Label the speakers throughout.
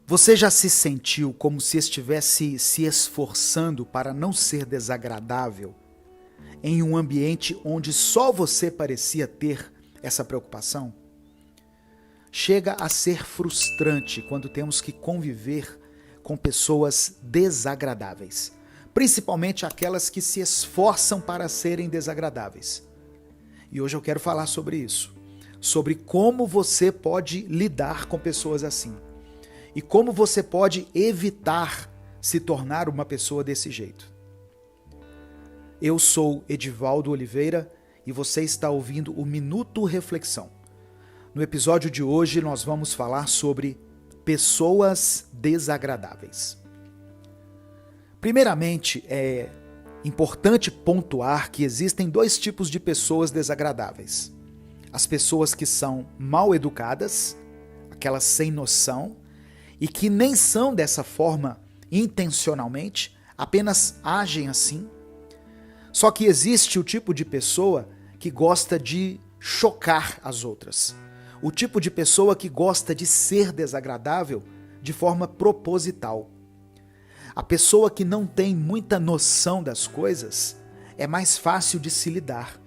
Speaker 1: Você já se sentiu como se estivesse se esforçando para não ser desagradável em um ambiente onde só você parecia ter essa preocupação? Chega a ser frustrante quando temos que conviver com pessoas desagradáveis, principalmente aquelas que se esforçam para serem desagradáveis. E hoje eu quero falar sobre isso, sobre como você pode lidar com pessoas assim e como você pode evitar se tornar uma pessoa desse jeito. Eu sou Edivaldo Oliveira e você está ouvindo o Minuto Reflexão. No episódio de hoje nós vamos falar sobre pessoas desagradáveis. Primeiramente, é importante pontuar que existem dois tipos de pessoas desagradáveis. As pessoas que são mal educadas, aquelas sem noção, e que nem são dessa forma intencionalmente, apenas agem assim. Só que existe o tipo de pessoa que gosta de chocar as outras. O tipo de pessoa que gosta de ser desagradável de forma proposital. A pessoa que não tem muita noção das coisas é mais fácil de se lidar,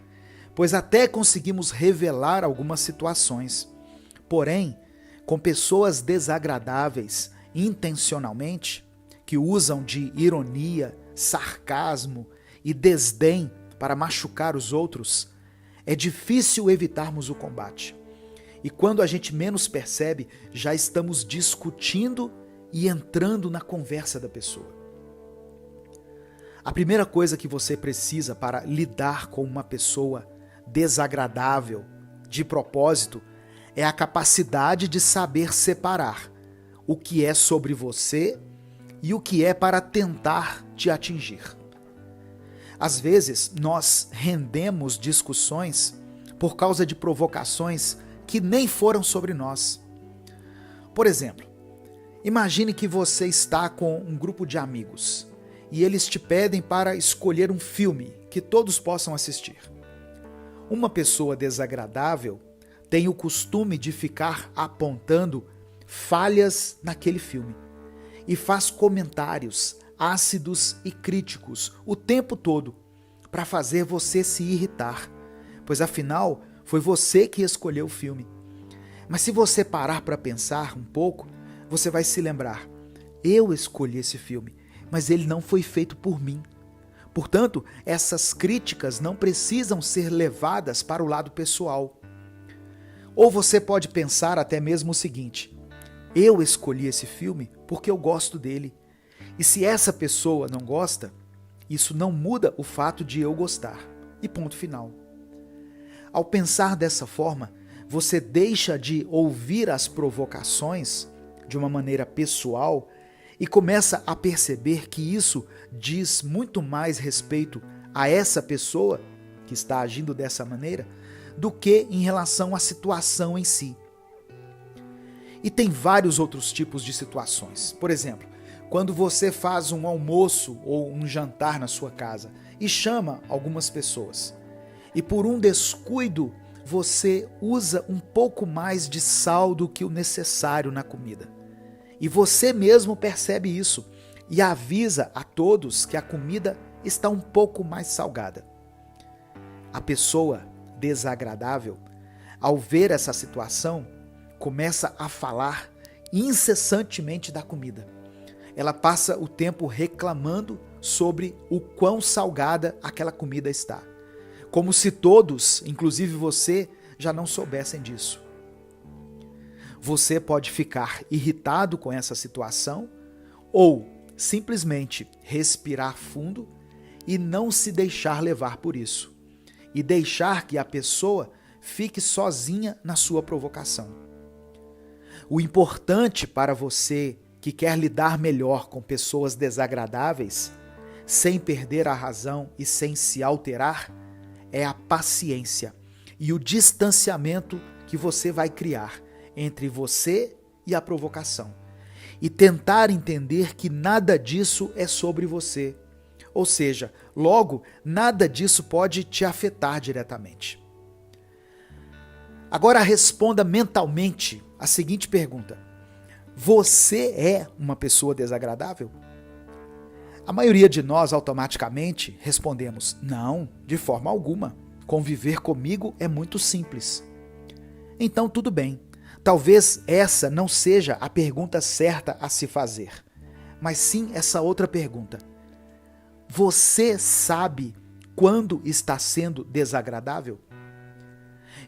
Speaker 1: pois até conseguimos revelar algumas situações. Porém, com pessoas desagradáveis intencionalmente, que usam de ironia, sarcasmo e desdém para machucar os outros, é difícil evitarmos o combate. E quando a gente menos percebe, já estamos discutindo e entrando na conversa da pessoa. A primeira coisa que você precisa para lidar com uma pessoa desagradável, de propósito, é a capacidade de saber separar o que é sobre você e o que é para tentar te atingir. Às vezes, nós rendemos discussões por causa de provocações que nem foram sobre nós. Por exemplo, imagine que você está com um grupo de amigos e eles te pedem para escolher um filme que todos possam assistir. Uma pessoa desagradável tem o costume de ficar apontando falhas naquele filme e faz comentários ácidos e críticos o tempo todo para fazer você se irritar, pois afinal foi você que escolheu o filme. Mas se você parar para pensar um pouco, você vai se lembrar: eu escolhi esse filme, mas ele não foi feito por mim. Portanto, essas críticas não precisam ser levadas para o lado pessoal. Ou você pode pensar até mesmo o seguinte: eu escolhi esse filme porque eu gosto dele. E se essa pessoa não gosta, isso não muda o fato de eu gostar. E ponto final. Ao pensar dessa forma, você deixa de ouvir as provocações de uma maneira pessoal e começa a perceber que isso diz muito mais respeito a essa pessoa que está agindo dessa maneira do que em relação à situação em si. E tem vários outros tipos de situações. Por exemplo, quando você faz um almoço ou um jantar na sua casa e chama algumas pessoas, e por um descuido você usa um pouco mais de sal do que o necessário na comida. E você mesmo percebe isso e avisa a todos que a comida está um pouco mais salgada. A pessoa desagradável, ao ver essa situação, começa a falar incessantemente da comida. Ela passa o tempo reclamando sobre o quão salgada aquela comida está. Como se todos, inclusive você, já não soubessem disso. Você pode ficar irritado com essa situação ou simplesmente respirar fundo e não se deixar levar por isso. E deixar que a pessoa fique sozinha na sua provocação. O importante para você que quer lidar melhor com pessoas desagradáveis, sem perder a razão e sem se alterar, é a paciência e o distanciamento que você vai criar entre você e a provocação. E tentar entender que nada disso é sobre você. Ou seja, logo, nada disso pode te afetar diretamente. Agora responda mentalmente a seguinte pergunta: Você é uma pessoa desagradável? A maioria de nós automaticamente respondemos: não, de forma alguma. Conviver comigo é muito simples. Então tudo bem. Talvez essa não seja a pergunta certa a se fazer, mas sim essa outra pergunta. Você sabe quando está sendo desagradável?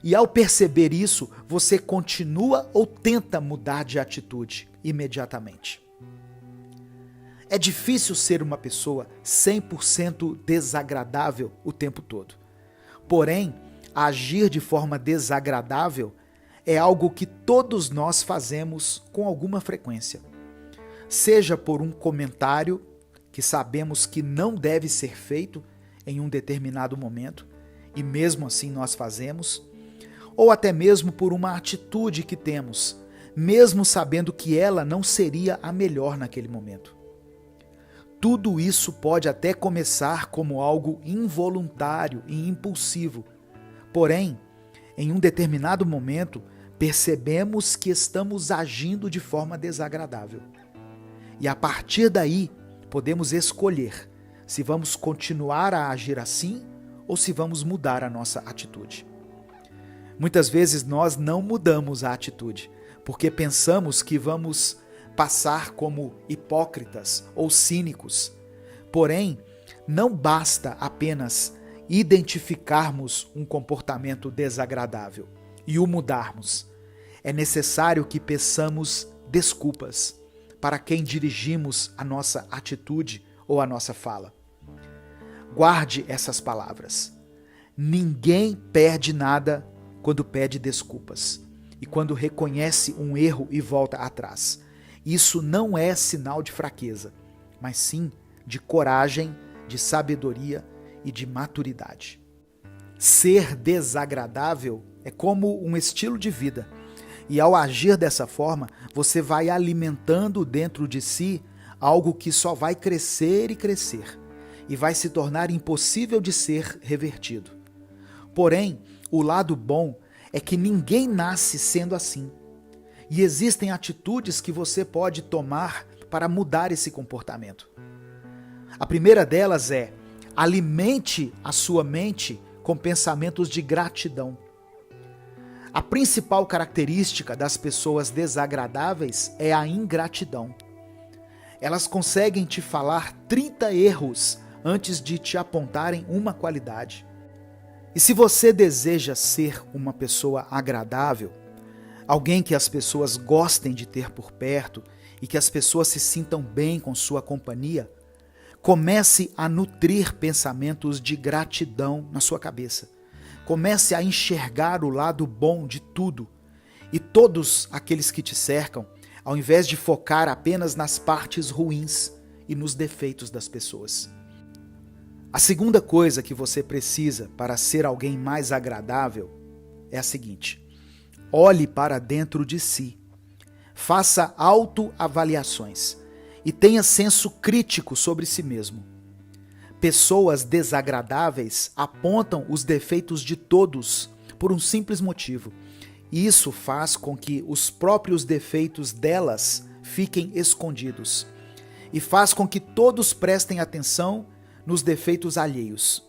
Speaker 1: E ao perceber isso, você continua ou tenta mudar de atitude imediatamente? É difícil ser uma pessoa 100% desagradável o tempo todo. Porém, agir de forma desagradável é algo que todos nós fazemos com alguma frequência. Seja por um comentário que sabemos que não deve ser feito em um determinado momento, e mesmo assim nós fazemos, ou até mesmo por uma atitude que temos, mesmo sabendo que ela não seria a melhor naquele momento. Tudo isso pode até começar como algo involuntário e impulsivo, porém, em um determinado momento, percebemos que estamos agindo de forma desagradável. E a partir daí, podemos escolher se vamos continuar a agir assim ou se vamos mudar a nossa atitude. Muitas vezes nós não mudamos a atitude, porque pensamos que vamos passar como hipócritas ou cínicos. Porém, não basta apenas identificarmos um comportamento desagradável e o mudarmos. É necessário que peçamos desculpas para quem dirigimos a nossa atitude ou a nossa fala. Guarde essas palavras. Ninguém perde nada quando pede desculpas e quando reconhece um erro e volta atrás. Isso não é sinal de fraqueza, mas sim de coragem, de sabedoria e de maturidade. Ser desagradável é como um estilo de vida. E ao agir dessa forma, você vai alimentando dentro de si algo que só vai crescer e crescer, e vai se tornar impossível de ser revertido. Porém, o lado bom é que ninguém nasce sendo assim. E existem atitudes que você pode tomar para mudar esse comportamento. A primeira delas é: alimente a sua mente com pensamentos de gratidão. A principal característica das pessoas desagradáveis é a ingratidão. Elas conseguem te falar 30 erros antes de te apontarem uma qualidade. E se você deseja ser uma pessoa agradável, alguém que as pessoas gostem de ter por perto e que as pessoas se sintam bem com sua companhia, comece a nutrir pensamentos de gratidão na sua cabeça. Comece a enxergar o lado bom de tudo e todos aqueles que te cercam, ao invés de focar apenas nas partes ruins e nos defeitos das pessoas. A segunda coisa que você precisa para ser alguém mais agradável é a seguinte: olhe para dentro de si, faça autoavaliações e tenha senso crítico sobre si mesmo. Pessoas desagradáveis apontam os defeitos de todos por um simples motivo. E isso faz com que os próprios defeitos delas fiquem escondidos. E faz com que todos prestem atenção nos defeitos alheios.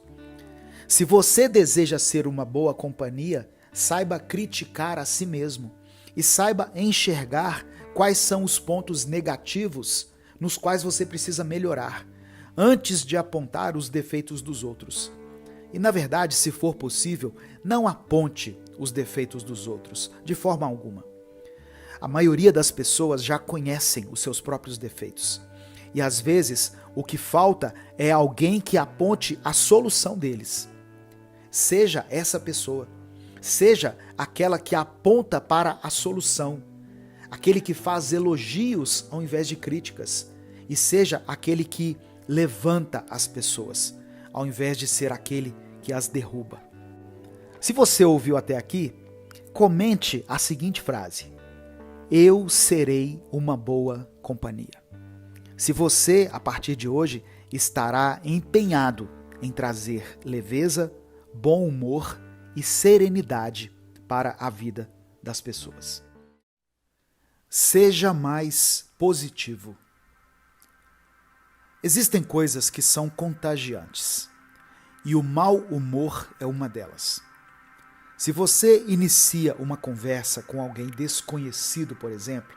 Speaker 1: Se você deseja ser uma boa companhia, saiba criticar a si mesmo e saiba enxergar quais são os pontos negativos nos quais você precisa melhorar, antes de apontar os defeitos dos outros. E na verdade, se for possível, não aponte os defeitos dos outros, de forma alguma. A maioria das pessoas já conhecem os seus próprios defeitos. E às vezes, o que falta é alguém que aponte a solução deles. Seja essa pessoa. Seja aquela que aponta para a solução. Aquele que faz elogios ao invés de críticas. E seja aquele que levanta as pessoas, ao invés de ser aquele que as derruba. Se você ouviu até aqui, comente a seguinte frase: eu serei uma boa companhia. Se você, a partir de hoje, estará empenhado em trazer leveza, bom humor e serenidade para a vida das pessoas. Seja mais positivo. Existem coisas que são contagiantes e o mau humor é uma delas. Se você inicia uma conversa com alguém desconhecido, por exemplo,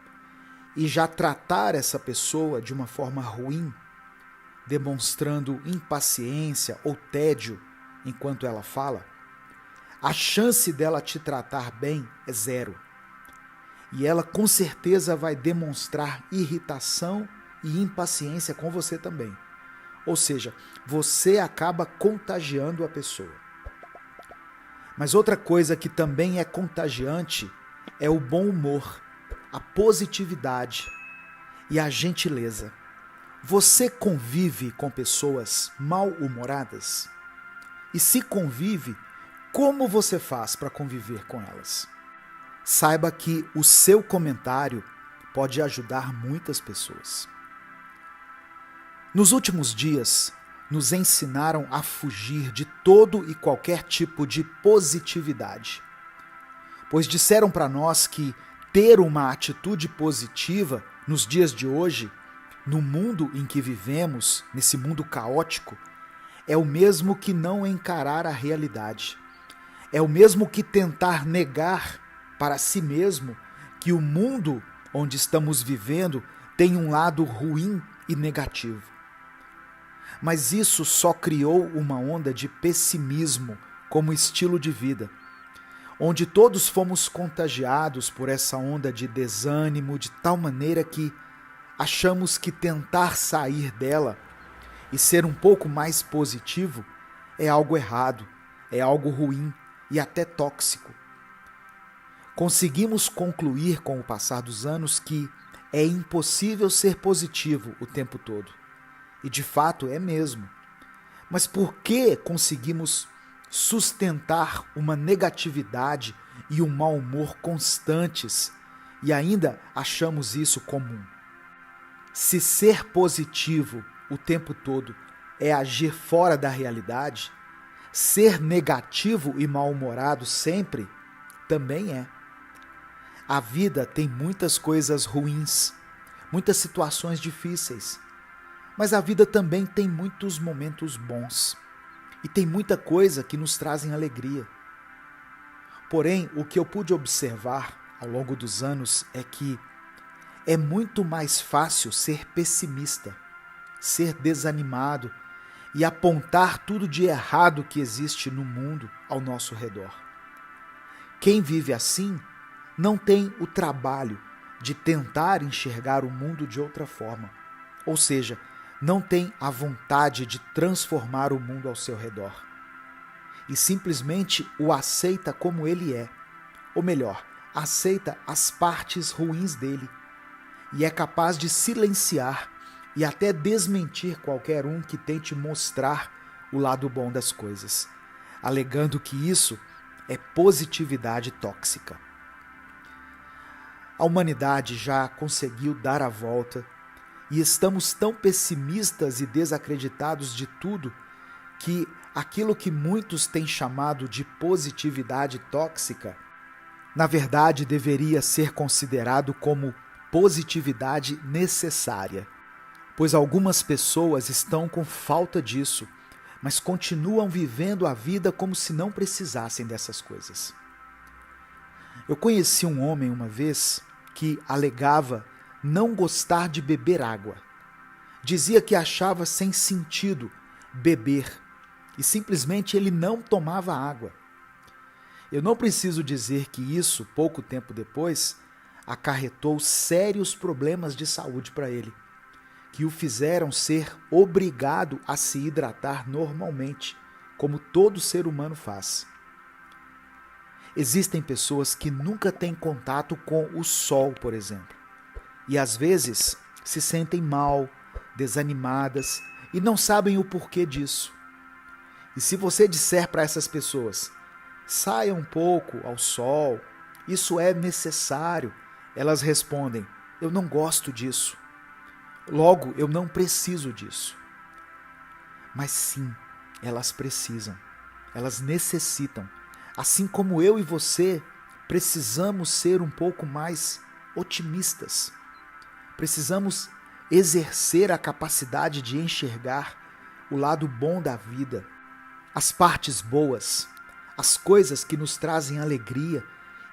Speaker 1: e já tratar essa pessoa de uma forma ruim, demonstrando impaciência ou tédio enquanto ela fala, a chance dela te tratar bem é zero. E ela com certeza vai demonstrar irritação e impaciência com você também. Ou seja, você acaba contagiando a pessoa. Mas outra coisa que também é contagiante é o bom humor, a positividade e a gentileza. Você convive com pessoas mal-humoradas? E se convive, como você faz para conviver com elas? Saiba que o seu comentário pode ajudar muitas pessoas. Nos últimos dias, nos ensinaram a fugir de todo e qualquer tipo de positividade. Pois disseram para nós que ter uma atitude positiva nos dias de hoje, no mundo em que vivemos, nesse mundo caótico, é o mesmo que não encarar a realidade. É o mesmo que tentar negar para si mesmo que o mundo onde estamos vivendo tem um lado ruim e negativo. Mas isso só criou uma onda de pessimismo como estilo de vida, onde todos fomos contagiados por essa onda de desânimo de tal maneira que achamos que tentar sair dela e ser um pouco mais positivo é algo errado, é algo ruim e até tóxico. Conseguimos concluir com o passar dos anos que é impossível ser positivo o tempo todo. E de fato é mesmo. Mas por que conseguimos sustentar uma negatividade e um mau humor constantes e ainda achamos isso comum? Se ser positivo o tempo todo é agir fora da realidade, ser negativo e mal-humorado sempre também é. A vida tem muitas coisas ruins, muitas situações difíceis, mas a vida também tem muitos momentos bons e tem muita coisa que nos trazem alegria. Porém, o que eu pude observar ao longo dos anos é que é muito mais fácil ser pessimista, ser desanimado e apontar tudo de errado que existe no mundo ao nosso redor. Quem vive assim não tem o trabalho de tentar enxergar o mundo de outra forma, ou seja, não tem a vontade de transformar o mundo ao seu redor. E simplesmente o aceita como ele é, ou melhor, aceita as partes ruins dele, e é capaz de silenciar e até desmentir qualquer um que tente mostrar o lado bom das coisas, alegando que isso é positividade tóxica. A humanidade já conseguiu dar a volta e estamos tão pessimistas e desacreditados de tudo que aquilo que muitos têm chamado de positividade tóxica, na verdade deveria ser considerado como positividade necessária, pois algumas pessoas estão com falta disso, mas continuam vivendo a vida como se não precisassem dessas coisas. Eu conheci um homem uma vez que alegava não gostar de beber água. Dizia que achava sem sentido beber e simplesmente ele não tomava água. Eu não preciso dizer que isso, pouco tempo depois, acarretou sérios problemas de saúde para ele, que o fizeram ser obrigado a se hidratar normalmente, como todo ser humano faz. Existem pessoas que nunca têm contato com o sol, por exemplo, e às vezes se sentem mal, desanimadas e não sabem o porquê disso. E se você disser para essas pessoas, saia um pouco ao sol, isso é necessário, elas respondem, eu não gosto disso. Logo, eu não preciso disso. Mas sim, elas precisam, elas necessitam. Assim como eu e você precisamos ser um pouco mais otimistas. Precisamos exercer a capacidade de enxergar o lado bom da vida, as partes boas, as coisas que nos trazem alegria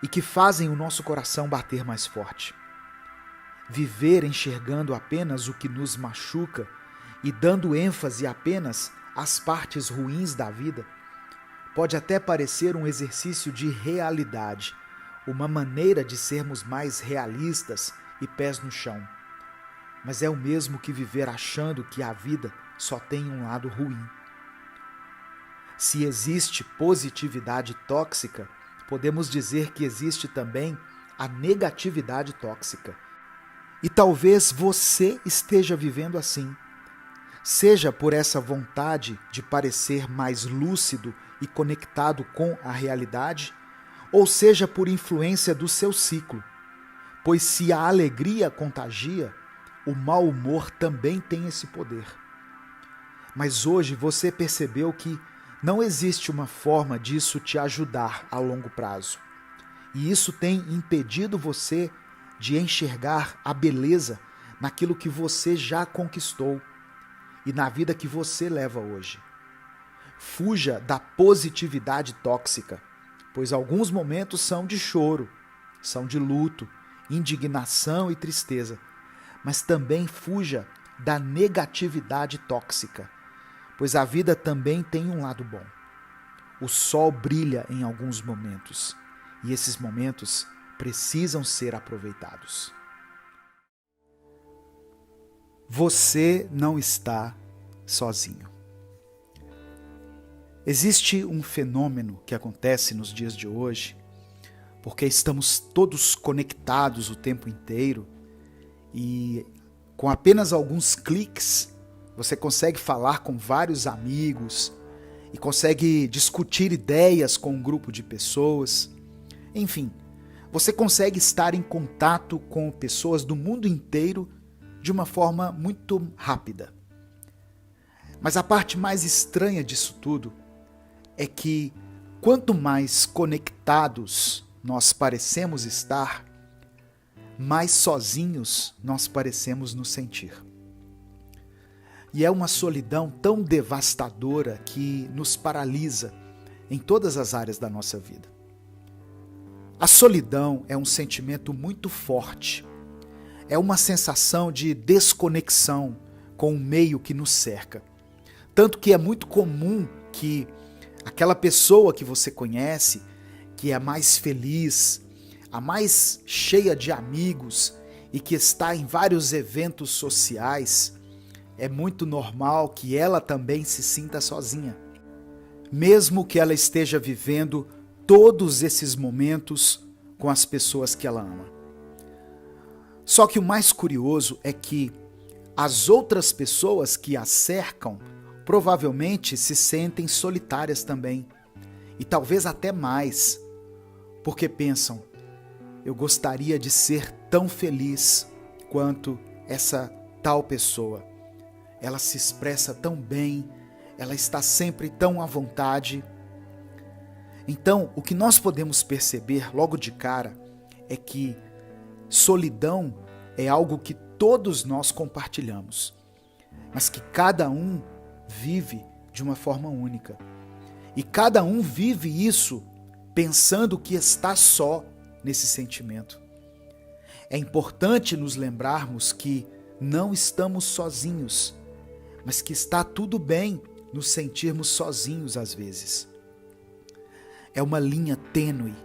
Speaker 1: e que fazem o nosso coração bater mais forte. Viver enxergando apenas o que nos machuca e dando ênfase apenas às partes ruins da vida pode até parecer um exercício de realidade, uma maneira de sermos mais realistas e pés no chão. Mas é o mesmo que viver achando que a vida só tem um lado ruim. Se existe positividade tóxica, podemos dizer que existe também a negatividade tóxica. E talvez você esteja vivendo assim. Seja por essa vontade de parecer mais lúcido e conectado com a realidade, ou seja por influência do seu ciclo. Pois se a alegria contagia, o mau humor também tem esse poder. Mas hoje você percebeu que não existe uma forma disso te ajudar a longo prazo. E isso tem impedido você de enxergar a beleza naquilo que você já conquistou e na vida que você leva hoje. Fuja da positividade tóxica, pois alguns momentos são de choro, são de luto, indignação e tristeza. Mas também fuja da negatividade tóxica, pois a vida também tem um lado bom. O sol brilha em alguns momentos, e esses momentos precisam ser aproveitados. Você não está sozinho. Existe um fenômeno que acontece nos dias de hoje, porque estamos todos conectados o tempo inteiro, e com apenas alguns cliques você consegue falar com vários amigos e consegue discutir ideias com um grupo de pessoas. Enfim, você consegue estar em contato com pessoas do mundo inteiro de uma forma muito rápida. Mas a parte mais estranha disso tudo é que quanto mais conectados nós parecemos estar, mais sozinhos nós parecemos nos sentir. E é uma solidão tão devastadora que nos paralisa em todas as áreas da nossa vida. A solidão é um sentimento muito forte. É uma sensação de desconexão com o meio que nos cerca. Tanto que é muito comum que aquela pessoa que você conhece, que é mais feliz, a mais cheia de amigos e que está em vários eventos sociais, é muito normal que ela também se sinta sozinha. Mesmo que ela esteja vivendo todos esses momentos com as pessoas que ela ama. Só que o mais curioso é que as outras pessoas que a cercam provavelmente se sentem solitárias também. E talvez até mais, porque pensam: eu gostaria de ser tão feliz quanto essa tal pessoa. Ela se expressa tão bem, ela está sempre tão à vontade. Então, o que nós podemos perceber logo de cara é que solidão é algo que todos nós compartilhamos, mas que cada um vive de uma forma única. E cada um vive isso pensando que está só nesse sentimento. É importante nos lembrarmos que não estamos sozinhos, mas que está tudo bem nos sentirmos sozinhos às vezes. É uma linha tênue,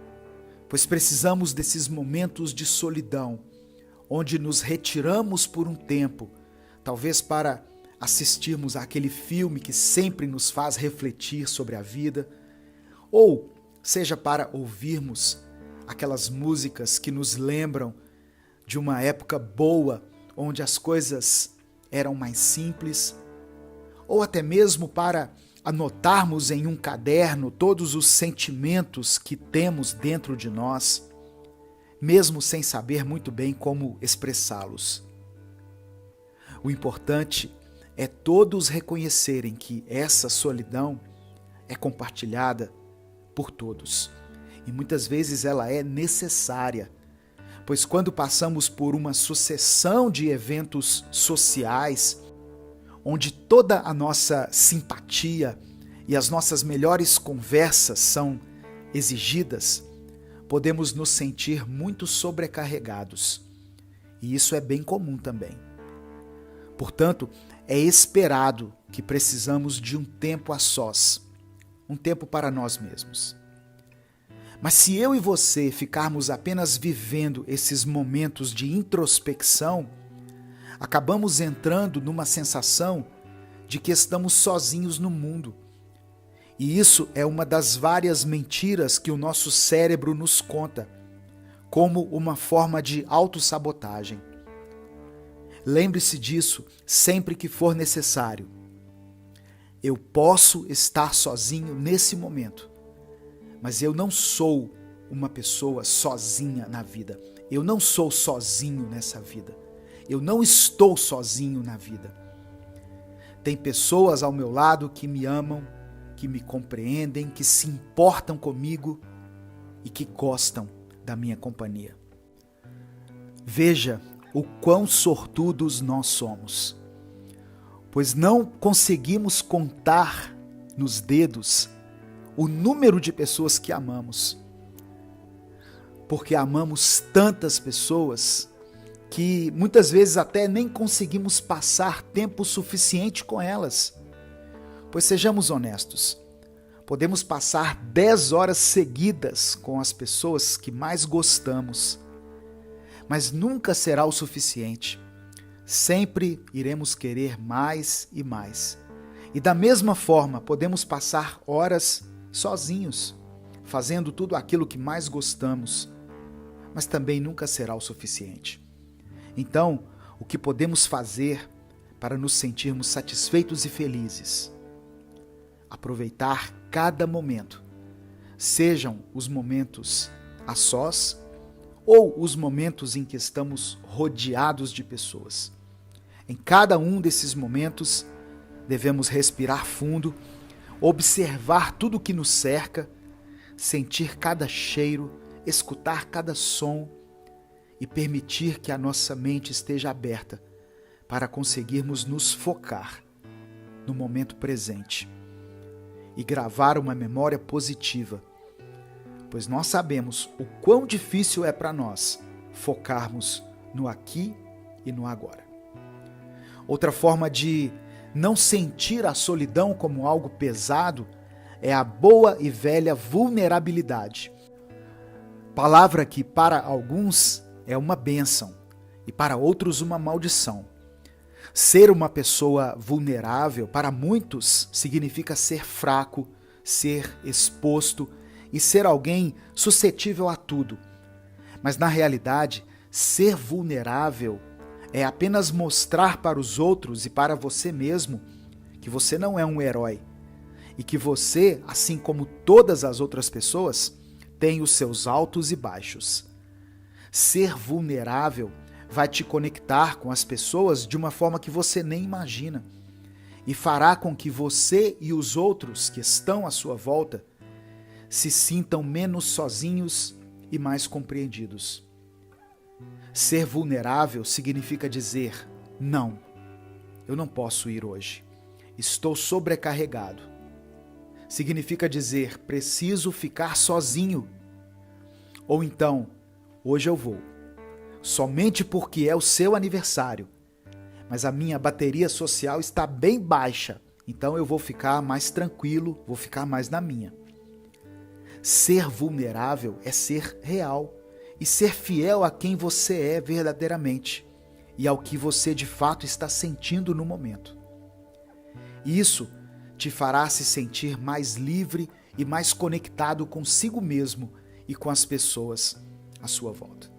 Speaker 1: pois precisamos desses momentos de solidão, onde nos retiramos por um tempo, talvez para assistirmos àquele filme que sempre nos faz refletir sobre a vida, ou seja para ouvirmos aquelas músicas que nos lembram de uma época boa, onde as coisas eram mais simples, ou até mesmo para anotarmos em um caderno todos os sentimentos que temos dentro de nós, mesmo sem saber muito bem como expressá-los. O importante é todos reconhecerem que essa solidão é compartilhada por todos. E muitas vezes ela é necessária, pois quando passamos por uma sucessão de eventos sociais, onde toda a nossa simpatia e as nossas melhores conversas são exigidas, podemos nos sentir muito sobrecarregados. E isso é bem comum também. Portanto, é esperado que precisamos de um tempo a sós, um tempo para nós mesmos. Mas se eu e você ficarmos apenas vivendo esses momentos de introspecção, acabamos entrando numa sensação de que estamos sozinhos no mundo. E isso é uma das várias mentiras que o nosso cérebro nos conta, como uma forma de autossabotagem. Lembre-se disso sempre que for necessário. Eu posso estar sozinho nesse momento, mas eu não sou uma pessoa sozinha na vida. Eu não sou sozinho nessa vida. Eu não estou sozinho na vida. Tem pessoas ao meu lado que me amam, que me compreendem, que se importam comigo e que gostam da minha companhia. Veja o quão sortudos nós somos, pois não conseguimos contar nos dedos o número de pessoas que amamos, porque amamos tantas pessoas que muitas vezes até nem conseguimos passar tempo suficiente com elas. Pois sejamos honestos, podemos passar 10 horas seguidas com as pessoas que mais gostamos, mas nunca será o suficiente. Sempre iremos querer mais e mais. E da mesma forma, podemos passar horas sozinhos, fazendo tudo aquilo que mais gostamos, mas também nunca será o suficiente. Então, o que podemos fazer para nos sentirmos satisfeitos e felizes? Aproveitar cada momento, sejam os momentos a sós ou os momentos em que estamos rodeados de pessoas. Em cada um desses momentos, devemos respirar fundo, observar tudo o que nos cerca, sentir cada cheiro, escutar cada som e permitir que a nossa mente esteja aberta para conseguirmos nos focar no momento presente e gravar uma memória positiva, pois nós sabemos o quão difícil é para nós focarmos no aqui e no agora. Outra forma de não sentir a solidão como algo pesado é a boa e velha vulnerabilidade. Palavra que para alguns é uma bênção e para outros uma maldição. Ser uma pessoa vulnerável, para muitos, significa ser fraco, ser exposto e ser alguém suscetível a tudo. Mas na realidade, ser vulnerável é apenas mostrar para os outros e para você mesmo que você não é um herói e que você, assim como todas as outras pessoas, tem os seus altos e baixos. Ser vulnerável vai te conectar com as pessoas de uma forma que você nem imagina e fará com que você e os outros que estão à sua volta se sintam menos sozinhos e mais compreendidos. Ser vulnerável significa dizer: não, eu não posso ir hoje, estou sobrecarregado. Significa dizer: preciso ficar sozinho. Ou então, hoje eu vou, somente porque é o seu aniversário, mas a minha bateria social está bem baixa, então eu vou ficar mais tranquilo, vou ficar mais na minha. Ser vulnerável é ser real e ser fiel a quem você é verdadeiramente e ao que você de fato está sentindo no momento. Isso te fará se sentir mais livre e mais conectado consigo mesmo e com as pessoas à sua volta.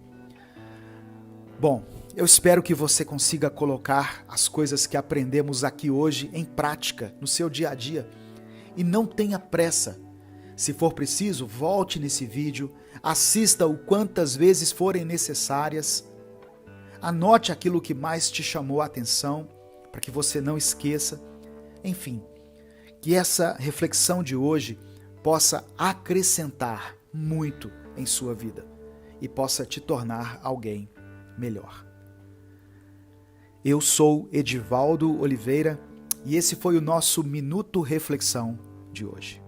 Speaker 1: Bom, eu espero que você consiga colocar as coisas que aprendemos aqui hoje em prática no seu dia a dia e não tenha pressa. Se for preciso, volte nesse vídeo, assista-o quantas vezes forem necessárias, anote aquilo que mais te chamou a atenção para que você não esqueça. Enfim, que essa reflexão de hoje possa acrescentar muito em sua vida e possa te tornar alguém melhor. Eu sou Edivaldo Oliveira e esse foi o nosso Minuto Reflexão de hoje.